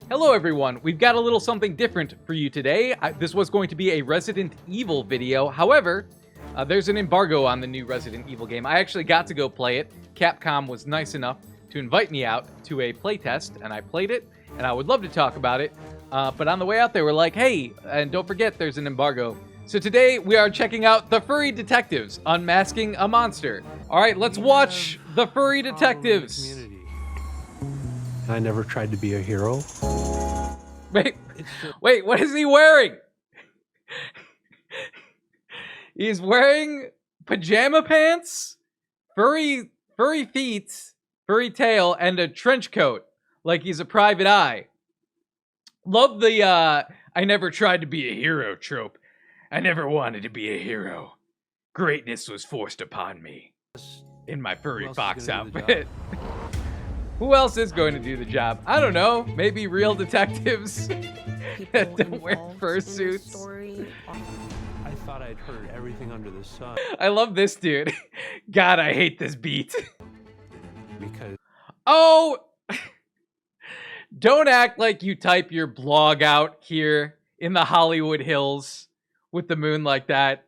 Hello everyone, we've got a little something different for you today. This was going to be a Resident Evil video, however, there's an embargo on the new Resident Evil game. I actually got to go play it. Capcom was nice enough to invite me out to a playtest, and I played it, and I would love to talk about it. But on the way out there, we're like, hey, and don't forget there's an embargo. So today, we are checking out the Furry Detectives, Unmasking a Monster. Alright, let's watch the Furry Detectives. I never tried to be a hero. Wait, what is he wearing? He's wearing pajama pants, furry feet, furry tail, and a trench coat, like he's a private eye. Love the, I never tried to be a hero trope. I never wanted to be a hero. Greatness was forced upon me. In my furry fox outfit. Who else is going to do the job? I don't know. Maybe real detectives that don't wear fursuits. I thought I'd heard everything under the sun. I love this dude. God, I hate this beat. Because... Oh! Don't act like you type your blog out here in the Hollywood Hills with the moon like that.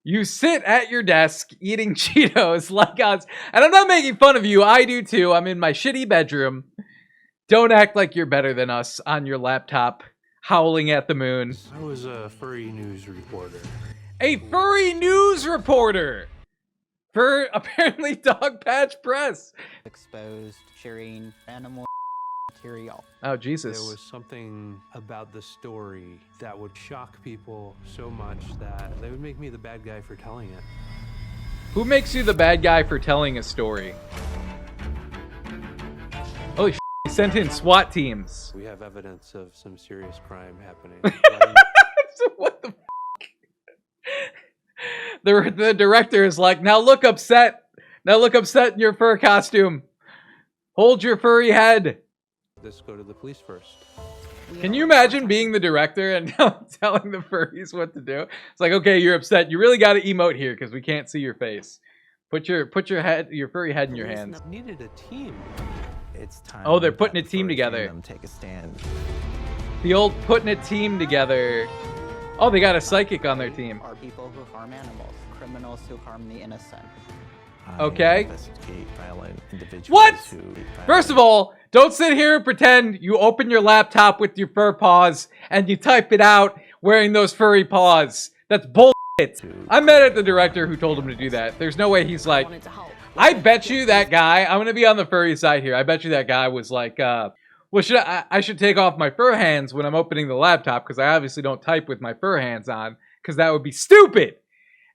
You sit at your desk eating Cheetos like us. And I'm not making fun of you. I do too. I'm in my shitty bedroom. Don't act like you're better than us on your laptop, howling at the moon. I was a furry news reporter. A furry news reporter! For apparently Dog Patch Press. Exposed, sharing animal material. Oh, Jesus. There was something about the story that would shock people so much that they would make me the bad guy for telling it. Who makes you the bad guy for telling a story? Holy shit, he sent in SWAT teams. We have evidence of some serious crime happening. So what the f***? The director is like, now look upset. Now look upset in your fur costume. Hold your furry head. Let's go to the police first. Can you imagine being the director and telling the furries what to do? It's like, okay, you're upset. You really got to emote here because we can't see your face. Put your furry head in your hands. Needed a team. It's time. Oh, they're putting a team together. Take a stand. The old putting a team together. Oh, they got a psychic on their team. Are people who harm animals, criminals who harm the innocent. Okay. Investigate violent individuals. What? First of all, don't sit here and pretend you open your laptop with your fur paws and you type it out wearing those furry paws. That's bullshit. I'm mad at the director who told him to do that. There's no way he's like, I bet you that guy, I'm going to be on the furry side here. I bet you that guy was like, well, I should take off my fur hands when I'm opening the laptop because I obviously don't type with my fur hands on because that would be stupid.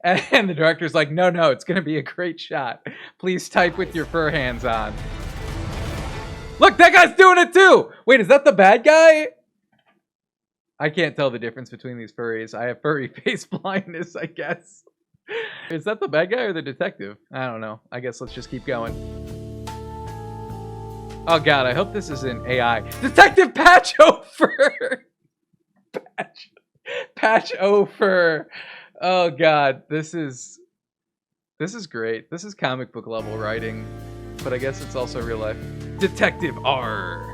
And the director's like, no, it's going to be a great shot. Please type with your fur hands on. Look, that guy's doing it too! Wait, is that the bad guy? I can't tell the difference between these furries. I have furry face blindness, I guess. Is that the bad guy or the detective? I don't know. I guess let's just keep going. Oh god, I hope this isn't AI. Detective Patchover! Patchover. Oh god, this is great. This is comic book level writing, but I guess it's also real life. Detective R.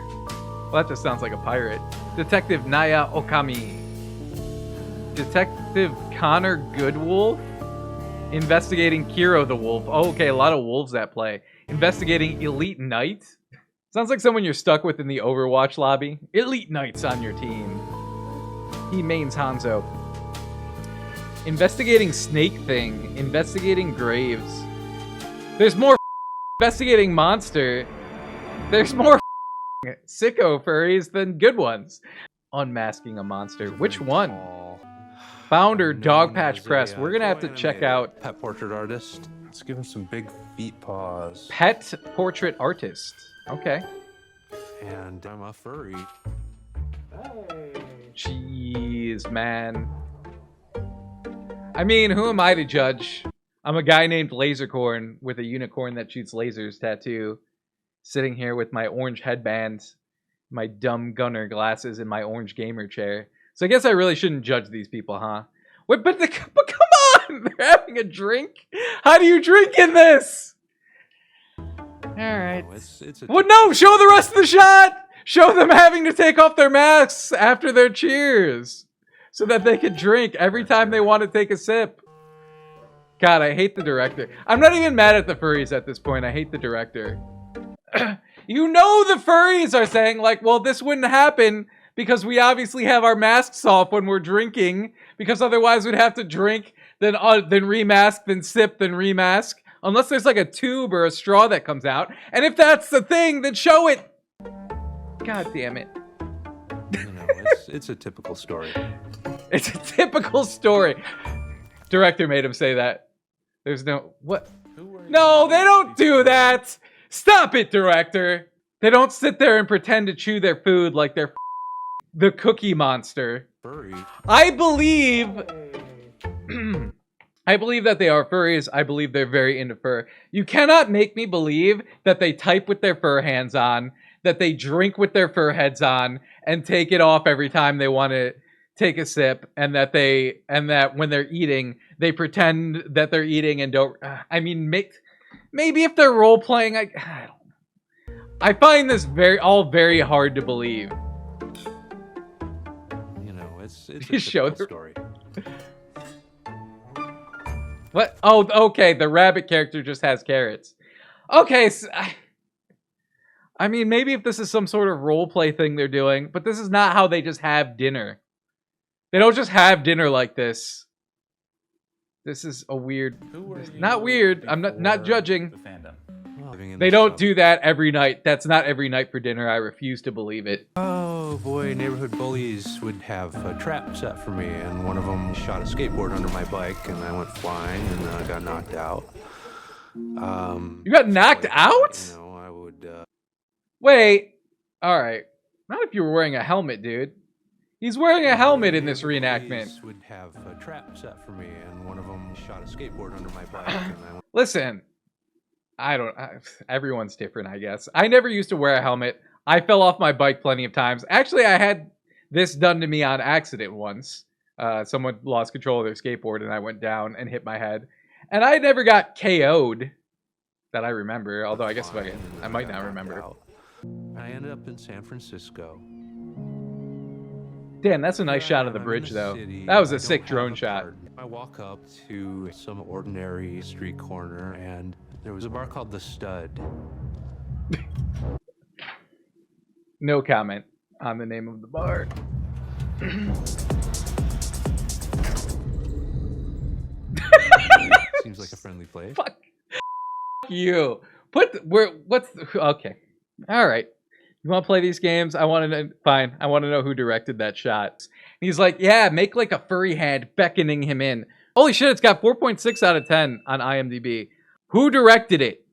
Well, that just sounds like a pirate. Detective Naya Okami. Detective Connor Goodwolf. Investigating Kiro the Wolf. Oh, okay, a lot of wolves at play. Investigating Elite Knight. Sounds like someone you're stuck with in the Overwatch lobby. Elite Knight's on your team. He mains Hanzo. Investigating Snake Thing. Investigating Graves. There's more investigating Monster. There's more sicko furries than good ones. Unmasking a Monster. Which one? Founder Dog Patch Press. We're gonna have to check out Pet portrait artist. Let's give him some big feet paws. Pet portrait artist. Okay. And I'm a furry. Jeez, man. I mean, who am I to judge? I'm a guy named Lasercorn with a unicorn that shoots lasers tattoo. Sitting here with my orange headband, my dumb gunner glasses, and my orange gamer chair. So I guess I really shouldn't judge these people, huh? Wait, but come on! They're having a drink? How do you drink in this? Alright. It's Well, no! Show the rest of the shot! Show them having to take off their masks after their cheers so that they can drink every time they want to take a sip. God, I hate the director. I'm not even mad at the furries at this point. I hate the director. You know the furries are saying, like, well, this wouldn't happen because we obviously have our masks off when we're drinking, because otherwise we'd have to drink, then remask, then sip, then remask. Unless there's like a tube or a straw that comes out. And if that's the thing, then show it. God damn it. You know, it's a typical story. It's a typical story. Director made him say that. There's no... What? No, they don't do that! Stop it, director! They don't sit there and pretend to chew their food like they're the Cookie Monster. Furry. I believe... I believe that they are furries. I believe they're very into fur. You cannot make me believe that they type with their fur hands on, that they drink with their fur heads on, and take it off every time they want to take a sip, and that when they're eating, they pretend that they're eating and don't. I mean, maybe if they're role playing, I don't know. I find this all very hard to believe. You know, it's a You show typical story. What? Oh, okay. The rabbit character just has carrots. Okay, so I mean, maybe if this is some sort of role play thing they're doing, but this is not how they just have dinner. They don't just have dinner like this. This is a weird... Not weird. I'm not judging. The fandom. They don't do that every night. That's not every night for dinner. I refuse to believe it. Oh boy, neighborhood bullies would have a trap set for me, and one of them shot a skateboard under my bike, and I went flying and got knocked out. You got knocked out? You know, I would... Wait. Alright. Not if you were wearing a helmet, dude. He's wearing a helmet in this reenactment. Would have a trap set for me, and one of them shot a skateboard under my bike, and I went... Listen. Everyone's different, I guess. I never used to wear a helmet. I fell off my bike plenty of times. Actually, I had this done to me on accident once. Someone lost control of their skateboard and I went down and hit my head. And I never got KO'd that I remember, although I guess if I might not remember. I ended up in San Francisco. Damn, that's a nice shot of the bridge, though. That was a sick drone shot. I walk up to some ordinary street corner, and there was a bar called The Stud. No comment on the name of the bar. Seems like a friendly place. Fuck you. Okay. All right. You want to play these games? I want to know. Fine. I want to know who directed that shot. He's like, yeah, make like a furry hand beckoning him in. Holy shit, it's got 4.6 out of 10 on IMDb. Who directed it?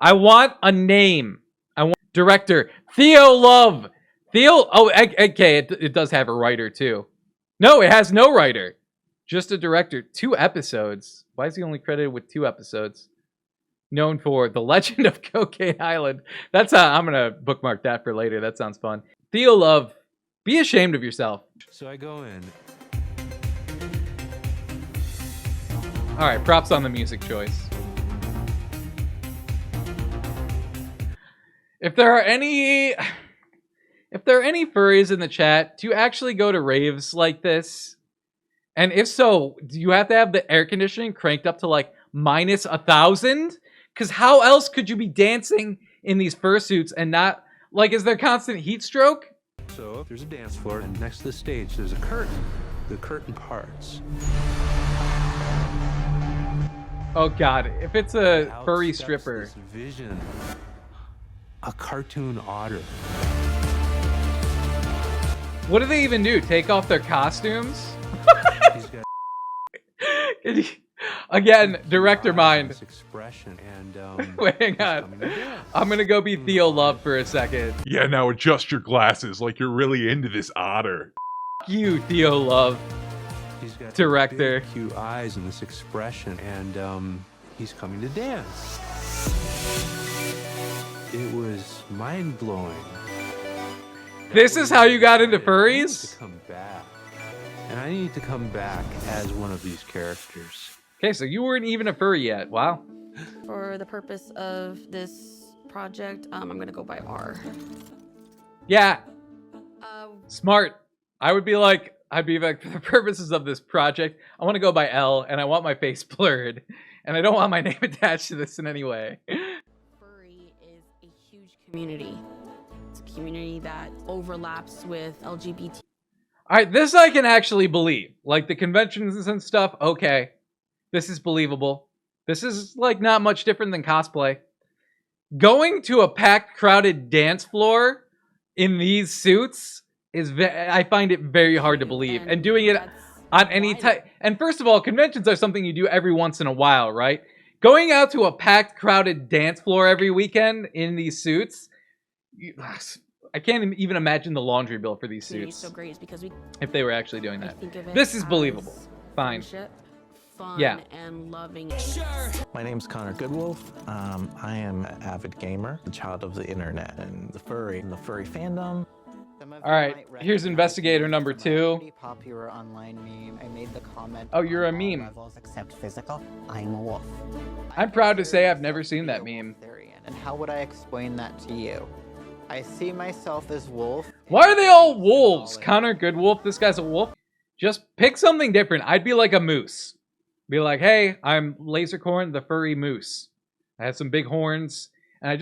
I want a name. I want director. Theo Love. Oh, okay, it does have a writer too. No, it has no writer. Just a director. 2 episodes. Why is he only credited with 2 episodes? Known for The Legend of Cocaine Island. I'm gonna bookmark that for later. That sounds fun. Theo Love, be ashamed of yourself. So I go in. All right, props on the music choice. If there are any furries in the chat, do you actually go to raves like this? And if so, do you have to have the air conditioning cranked up to like minus 1,000? Because how else could you be dancing in these fursuits and not, like, is there constant heat stroke? So there's a dance floor, and next to the stage, there's a curtain. The curtain parts. Oh God, if it's a furry Out steps stripper. this vision. A cartoon otter. What do they even do? Take off their costumes? He's got Again, director mind. this expression, and Wait, hang on. I'm gonna go be Theo Love for a second. Yeah, now adjust your glasses like you're really into this otter. F you, Theo Love. he's got these Director. big, cute eyes and this expression, and he's coming to dance. It was mind-blowing. This is how you got into To furries? come back, and I need to come back as one of these characters. Okay, so you weren't even a furry yet. Wow. For the purpose of this project, I'm gonna go by R. Yeah, Uh, smart. I'd be like, for the purposes of this project, I want to go by L, and I want my face blurred, and I don't want my name attached to this in any way. Furry is a huge community. It's a community that overlaps with LGBT. All right, this I can actually believe. Like the conventions and stuff, okay. This is believable. This is like not much different than cosplay. Going to a packed, crowded dance floor in these suits is I find it very hard to believe. And doing it that's on any why- type. And first of all, conventions are something you do every once in a while, right? Going out to a packed, crowded dance floor every weekend in these suits, I can't even imagine the laundry bill for these community is suits so great is because we if they were actually doing I that. think of it This is as believable. Fine. friendship, fun, Yeah. and loving. My name's Connor Goodwolf. I am an avid gamer, a child of the internet and the furry fandom. Some of All you right, might here's recognize investigator me number from a 2. pretty popular online meme. I made the comment. Oh, you're a on all meme. levels except physical. I'm a wolf. I'm I proud to consider say I've myself never to seen be that a meme. Wolfarian, and how would I explain that to you? I see myself as wolf. Why are they all wolves? symbolic. Connor Goodwolf, this guy's a wolf. Just pick something different. I'd be like a moose. Be like, hey, I'm Lasercorn, the furry moose. I have some big horns, and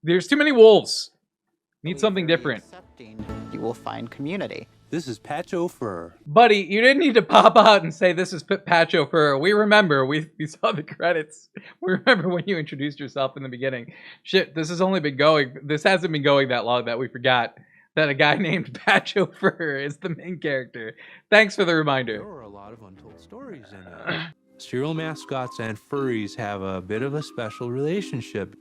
there's too many wolves. Need Be something very different. accepting. You will find community. This is Pacho Fur. Buddy, you didn't need to pop out and say this is Pacho Fur. We remember. We saw the credits. We remember when you introduced yourself in the beginning. Shit, this hasn't been going that long that we forgot that a guy named Pacho Fur is the main character. Thanks for the There reminder. are a lot of untold stories in it. Serial mascots and furries have a bit of a special relationship.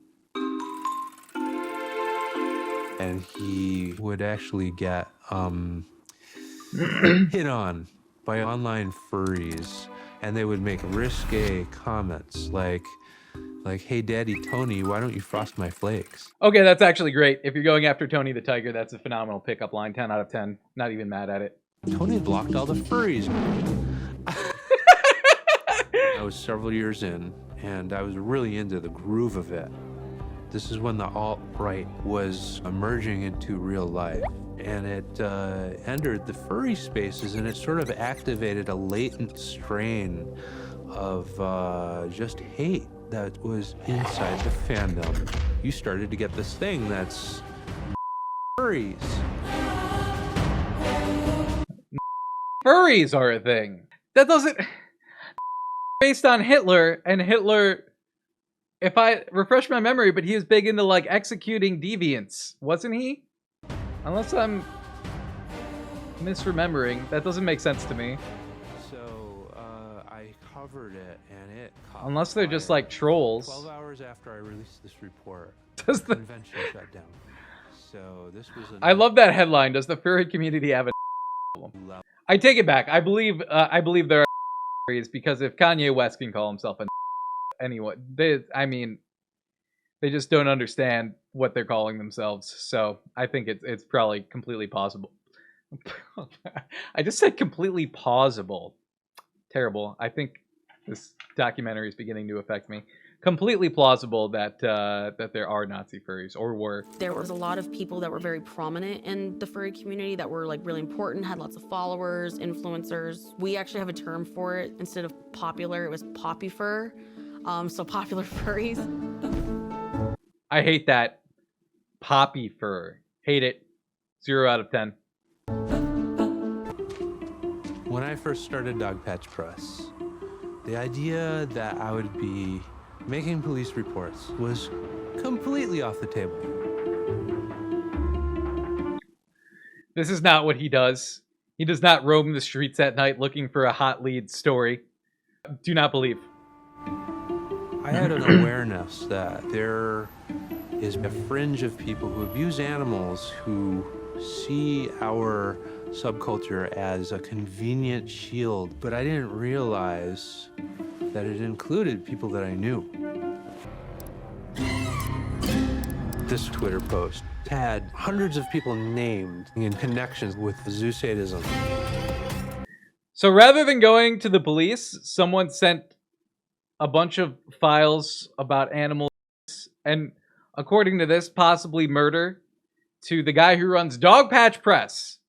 And he would actually get hit on by online furries, and they would make risque comments like, hey, Daddy Tony, why don't you frost my flakes? Okay, that's actually great. If you're going after Tony the Tiger, that's a phenomenal pickup line. 10 out of 10. Not even mad at it. Tony blocked all the furries. I was several years in, and I was really into the groove of it. This is when the alt-right was emerging into real life, and it entered the furry spaces, and it sort of activated a latent strain of just hate that was inside the fandom. You started to get this thing that's furries. Furries are a thing. That doesn't... Based on Hitler, and Hitler... If I refresh my memory, but he was big into, like, executing deviants, wasn't he? Unless I'm misremembering. That doesn't make sense to me. So I covered it, and it caught Unless they're just, fire. like, trolls. 12 hours after I released this report, Does the the... convention shut down. So this was I love that headline. Does the furry community have a level. I take it back. I believe there are furries, because if Kanye West can call himself a anyway, they just don't understand what they're calling themselves. So I think it's probably completely possible. I just said completely plausible. Terrible. I think this documentary is beginning to affect me. Completely plausible that that there are Nazi furries, or were. There was a lot of people that were very prominent in the furry community that were like really important, had lots of followers, influencers. We actually have a term for it. Instead of popular, it was poppy fur. So popular furries. I hate that. Poppy fur. Hate it. 0 out of 10. When I first started Dog Patch Press, the idea that I would be making police reports was completely off the table. This is not what he does. He does not roam the streets at night looking for a hot lead story. Do not believe. I had an awareness that there is a fringe of people who abuse animals who see our subculture as a convenient shield, but I didn't realize that it included people that I knew. This Twitter post had hundreds of people named in connections with zoo sadism. So rather than going to the police, someone sent a bunch of files about animals and, according to this, possibly murder to the guy who runs Dog Patch Press.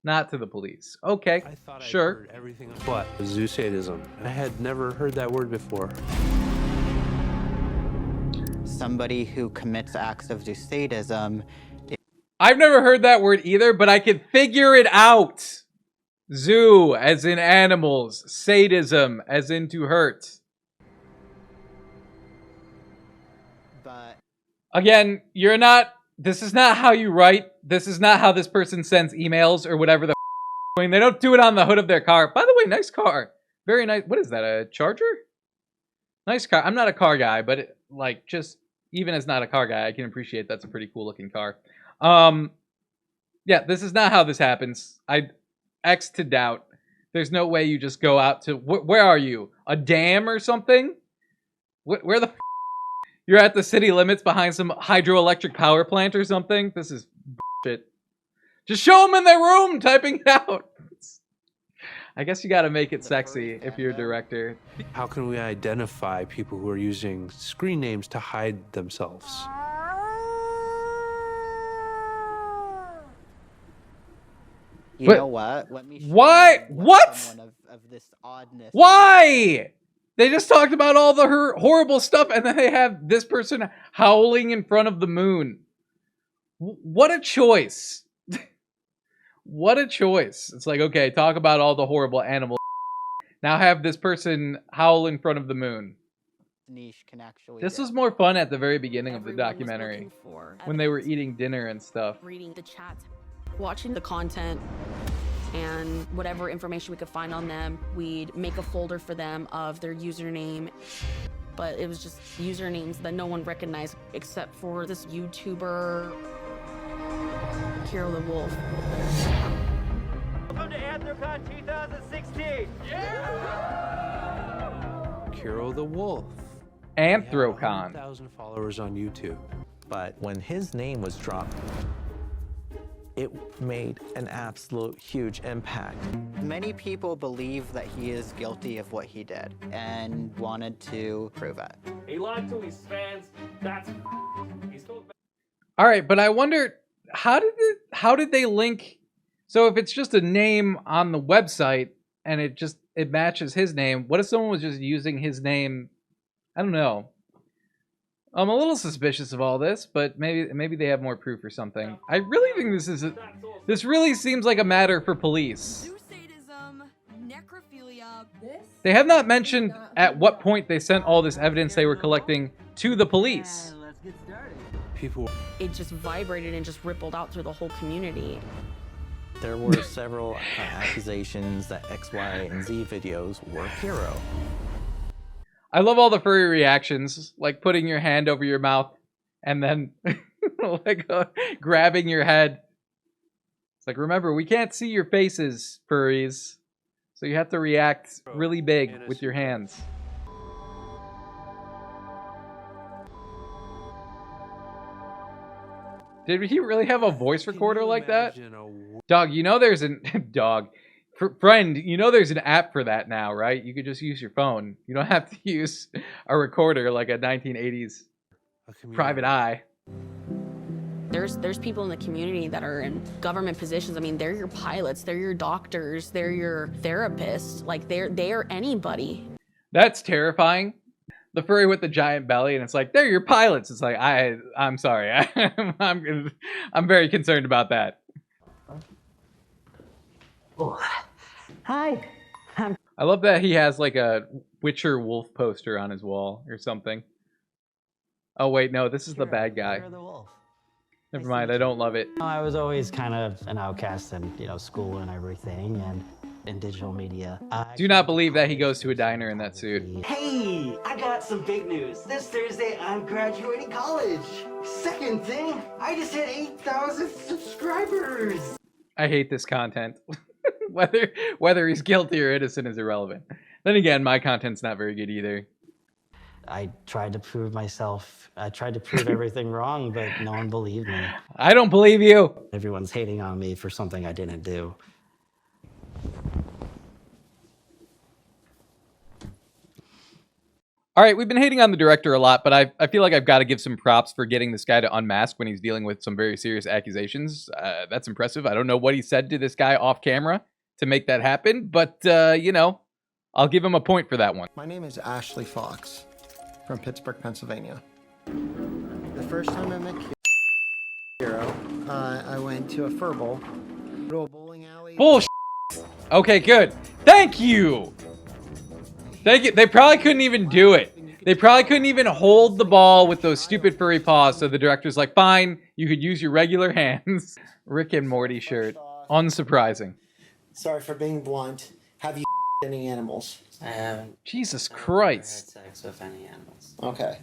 Not to the police. Okay, I thought I'd sure. heard everything but zoosadism. I had never heard that word before. Somebody who commits acts of sadism. I've never heard that word either, but I can figure it out. Zoo, as in animals. Sadism, as in to hurt. But Again, you're not... This is not how you write. This is not how this person sends emails or whatever the doing. They don't do it on the hood of their car. By the way, nice car. Very nice. What is that, a Charger? Nice car. I'm not a car guy, but it, like, just even as not a car guy, I can appreciate that's a pretty cool looking car. Yeah, this is not how this happens. I X to doubt. There's no way you just go out to... where are you? A dam or something? Where the You're at the city limits behind some hydroelectric power plant or something? This is bullshit. Just show them in their room typing it out. I guess you gotta make it sexy if you're a director. How can we identify people who are using screen names to hide themselves? you But know what? Let me show why- you what? someone of this oddness. Why? They just talked about all the horrible stuff, and then they have this person howling in front of the moon. What a choice. What a choice. It's like, okay, talk about all the horrible animal. Now have this person howl in front of the moon. Niche can actually This do. was more fun at the very beginning of the Everyone was documentary. looking for When they were evidence, eating dinner and stuff. reading the chats, watching the content, and whatever information we could find on them, we'd make a folder for them of their username. But it was just usernames that no one recognized except for this YouTuber, Kiro the Wolf. Welcome to Anthrocon 2016. Kiro the Wolf. He had Anthrocon. 100,000 followers on YouTube. But when his name was dropped, it made an absolute huge impact. Many people believe that he is guilty of what he did and wanted to prove it. He lied to his fans. That's he's so bad. All right, but I wonder how did they link? So if it's just a name on the website and it matches his name, what if someone was just using his name? I don't know. I'm a little suspicious of all this, but maybe they have more proof or something. I really think this really seems like a matter for police. Zoosadism, necrophilia. They have not mentioned at what point they sent all this evidence they were collecting to the police. People It just vibrated and just rippled out through the whole community. There were several accusations that X, Y, and Z videos were Kiro. I love all the furry reactions, like putting your hand over your mouth and then like grabbing your head. It's like, remember, we can't see your faces, furries, so you have to react really big with your hands. Did he really have a voice recorder like that? Dog, you know there's an friend, you know there's an app for that now, right? You could just use your phone. You don't have to use a recorder like a 1980s private eye. There's people in the community that are in government positions. I mean, they're your pilots, they're your doctors, they're your therapists. Like they are anybody. That's terrifying. The furry with the giant belly, and it's like, they're your pilots. It's like, I'm sorry. I'm very concerned about that. Oh. Hi. I love that he has like a Witcher wolf poster on his wall or something. Oh wait, no, this is the bad guy. Kiro the Wolf. Never mind, I don't love it. I was always kind of an outcast in, school and everything, and in digital media. Do not believe that he goes to a diner in that suit. Hey, I got some big news. This Thursday, I'm graduating college. Second thing, I just hit 8,000 subscribers. I hate this content. whether he's guilty or innocent is irrelevant. Then again, my content's not very good either. I tried to prove myself. I tried to prove everything wrong, but no one believed me. I don't believe you. Everyone's hating on me for something I didn't do. All right, we've been hating on the director a lot, but I feel like I've got to give some props for getting this guy to unmask when he's dealing with some very serious accusations. That's impressive. I don't know what he said to this guy off camera to make that happen, but, you know, I'll give him a point for that one. My name is Ashley Fox from Pittsburgh, Pennsylvania. The first time I met Hero, I went to a fur bowl, to a bowling alley. Bullshit. Okay, good. Thank you. Thank you. They probably couldn't even do it. They probably couldn't even hold the ball with those stupid furry paws. So the director's like, fine, you could use your regular hands. Rick and Morty shirt. Unsurprising. Sorry for being blunt. Have you any animals? I haven't. Jesus Had Christ. sex with any animals. Okay.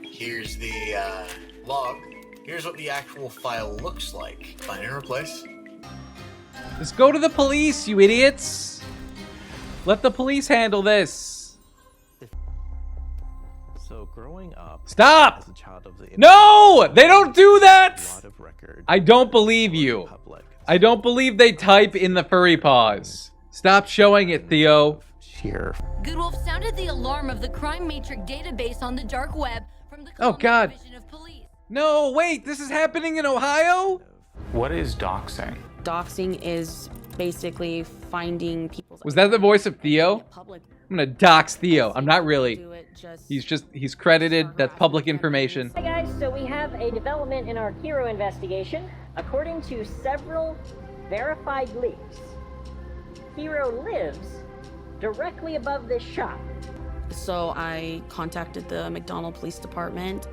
Here's the log. Here's what the actual file looks like. Find and replace. Just go to the police, you idiots. Let the police handle this. So growing up Stop! as a child of the No! They don't do that! a lot of record I don't believe you. public. I don't believe they type in the furry paws. Stop showing it, Theo. Sheer Goodwolf sounded the alarm of the crime matrix database on the dark web from the Oh, God. Division of Police. No, wait, this is happening in Ohio? What is doxing? Doxing is basically finding people's. Was that the voice of Theo? Public. I'm gonna dox Theo. I'm not really. Do it just. He's credited. That's public information. Hi guys, so we have a development in our Hero investigation. According to several verified leaks, Hero lives directly above this shop. So I contacted the McDonald Police Department.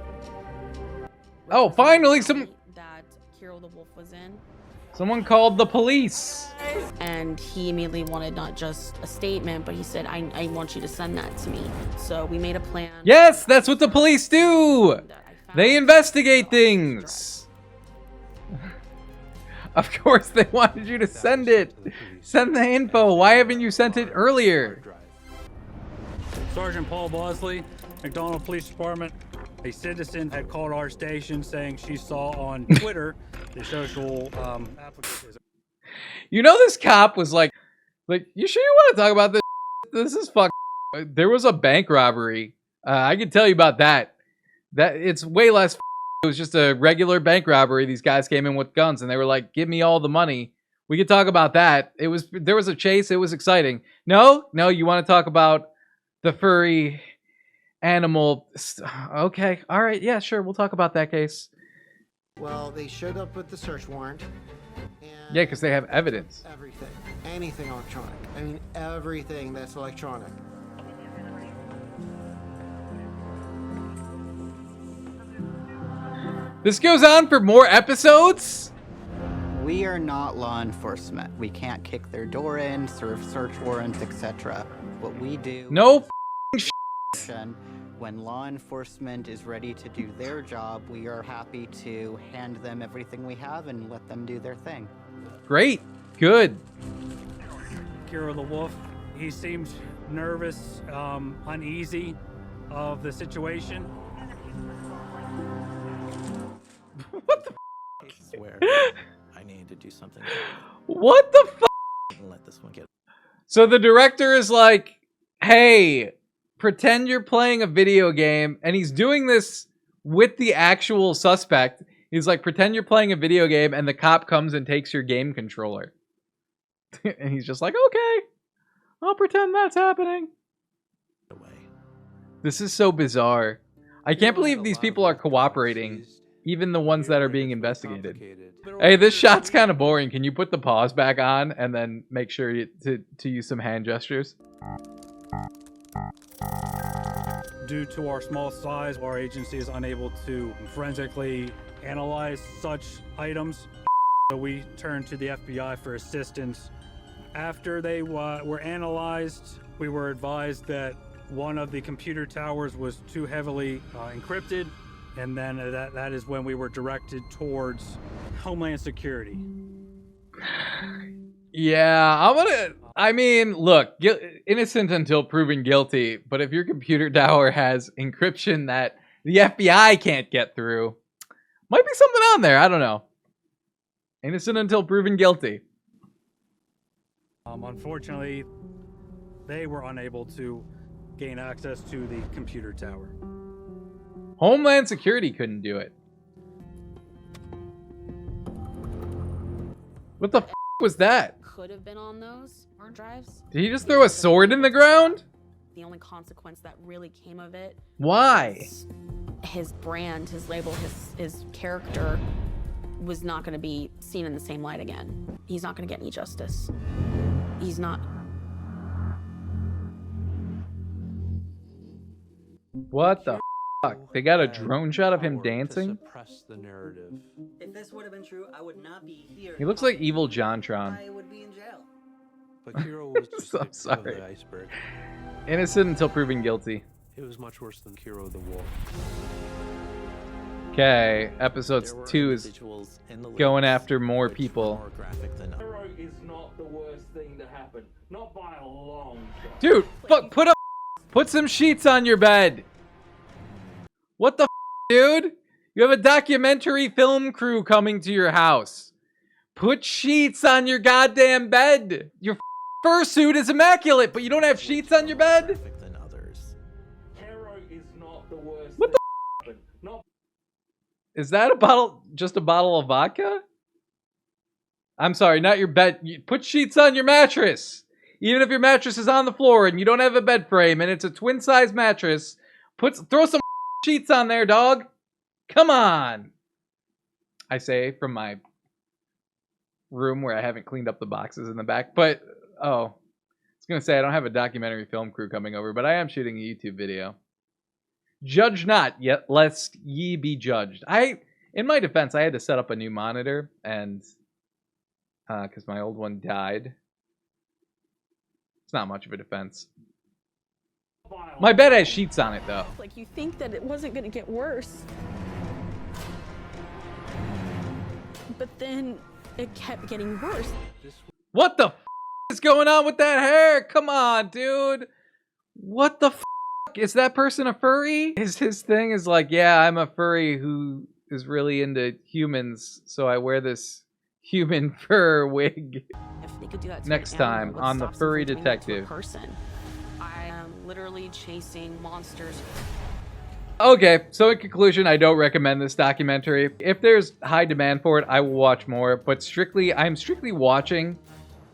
Oh, finally, That Kiro the Wolf was in. someone called the police. And he immediately wanted not just a statement, but he said, I want you to send that to me. So we made a plan. Yes, that's what the police do. They investigate things. Of course, they wanted you to send it. Send the info. Why haven't you sent it earlier? Sergeant Paul Bosley, McDonald Police Department. A citizen had called our station saying she saw on Twitter the social application. You know, this cop was like, you sure you want to talk about this? This is fuck. There was a bank robbery. I can tell you about that. That it's way less. It was just a regular bank robbery. These guys came in with guns and they were like, "Give me all the money." We could talk about that. There was a chase. It was exciting. No, you want to talk about the furry animal? Okay, all right, yeah, sure. We'll talk about that case. Well, they showed up with the search warrant. Yeah, because they have evidence. Everything. Anything electronic. I mean, everything that's electronic. This goes on for more episodes? We are not law enforcement. We can't kick their door in, serve search warrants, etc. What we do. No When law enforcement is ready to do their job, we are happy to hand them everything we have and let them do their thing. Great. Good. Kiro the Wolf, he seemed nervous, uneasy of the situation. What the where I needed to do something. What the fuck? Let this one get. So the director is like, hey, pretend you're playing a video game, and he's doing this with the actual suspect. He's like, pretend you're playing a video game, and the cop comes and takes your game controller. And he's just like, okay, I'll pretend that's happening. This is so bizarre. I can't believe these people are cooperating, even the ones that are being investigated. Hey, this shot's kind of boring. Can you put the pause back on and then make sure to use some hand gestures? Due to our small size, our agency is unable to forensically analyze such items. So we turned to the FBI for assistance. After they were analyzed, we were advised that one of the computer towers was too heavily encrypted, and then that is when we were directed towards Homeland Security. Yeah, I mean, look, innocent until proven guilty, but if your computer tower has encryption that the FBI can't get through, might be something on there, I don't know. Innocent until proven guilty. Unfortunately, they were unable to gain access to the computer tower. Homeland Security couldn't do it. What the f was that? Could have been on those hard drives. Did he just throw a sword in the ground? The only consequence that really came of it. Why? His brand, his label, his character was not going to be seen in the same light again. He's not going to get any justice. He's not. What the fuck? They got a drone shot of him dancing? Suppress the narrative. If this would have been true, I would not be here. He looks like evil JonTron. I would be in jail. But Kiro was just So the tip of sorry. the iceberg. Innocent until proven guilty. It was much worse than Kiro the Wolf. Okay, episode There were 2 is individuals in the going leaks after more which were people. more graphic than others. Hero is not the worst thing to happen. Not by a long shot. Dude, put some sheets on your bed. What the dude? You have a documentary film crew coming to your house. Put sheets on your goddamn bed. Your fursuit is immaculate, but you don't have sheets on your bed? Graphic than others. Hero is not the worst What thing to happen. Not Is that just a bottle of vodka? I'm sorry, not your bed. Put sheets on your mattress. Even if your mattress is on the floor and you don't have a bed frame and it's a twin size mattress, throw some sheets on there, dog. Come on. I say from my room where I haven't cleaned up the boxes in the back. But, oh, I was going to say I don't have a documentary film crew coming over, but I am shooting a YouTube video. Judge not, yet lest ye be judged. In my defense, I had to set up a new monitor, and because my old one died. It's not much of a defense. My bed has sheets on it, though. Like, you think that it wasn't going to get worse. But then it kept getting worse. What the is going on with that hair? Come on, dude. What the is that person a furry? His thing is like, yeah, I'm a furry who is really into humans, so I wear this human fur wig. If they could do that to Next an animal, time it would on the stop Furry someone doing that to a Detective. person. I am literally chasing monsters. Okay, so in conclusion, I don't recommend this documentary. If there's high demand for it, I will watch more, but I'm strictly watching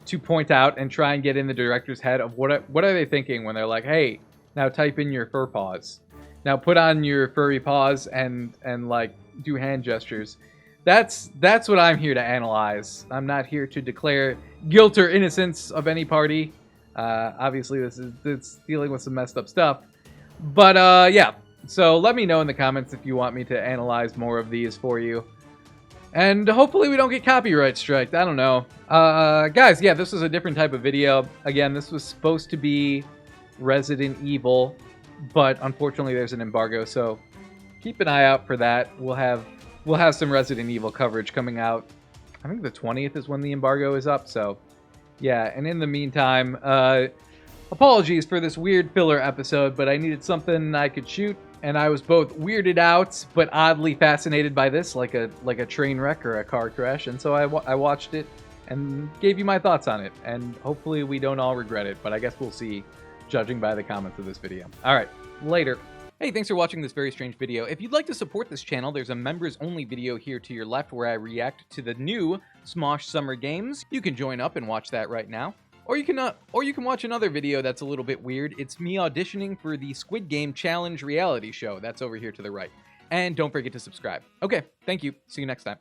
to point out and try and get in the director's head of what are they thinking when they're like, hey, now type in your fur paws. Now put on your furry paws and like do hand gestures. That's what I'm here to analyze. I'm not here to declare guilt or innocence of any party. Obviously, it's dealing with some messed up stuff. But yeah, so let me know in the comments if you want me to analyze more of these for you. And hopefully we don't get copyright striked. I don't know. Guys, yeah, this was a different type of video. Again, this was supposed to be Resident Evil, but unfortunately there's an embargo, so keep an eye out for that. We'll have some Resident Evil coverage coming out. I think the 20th is when the embargo is up, so yeah. And in the meantime, apologies for this weird filler episode, but I needed something I could shoot, and I was both weirded out but oddly fascinated by this, like a train wreck or a car crash, and so I watched it and gave you my thoughts on it, and hopefully we don't all regret it, but I guess we'll see, judging by the comments of this video. Alright, later. Hey, thanks for watching this very strange video. If you'd like to support this channel, there's a members-only video here to your left where I react to the new Smosh Summer Games. You can join up and watch that right now. Or you can watch another video that's a little bit weird. It's me auditioning for the Squid Game Challenge reality show. That's over here to the right. And don't forget to subscribe. Okay, thank you. See you next time.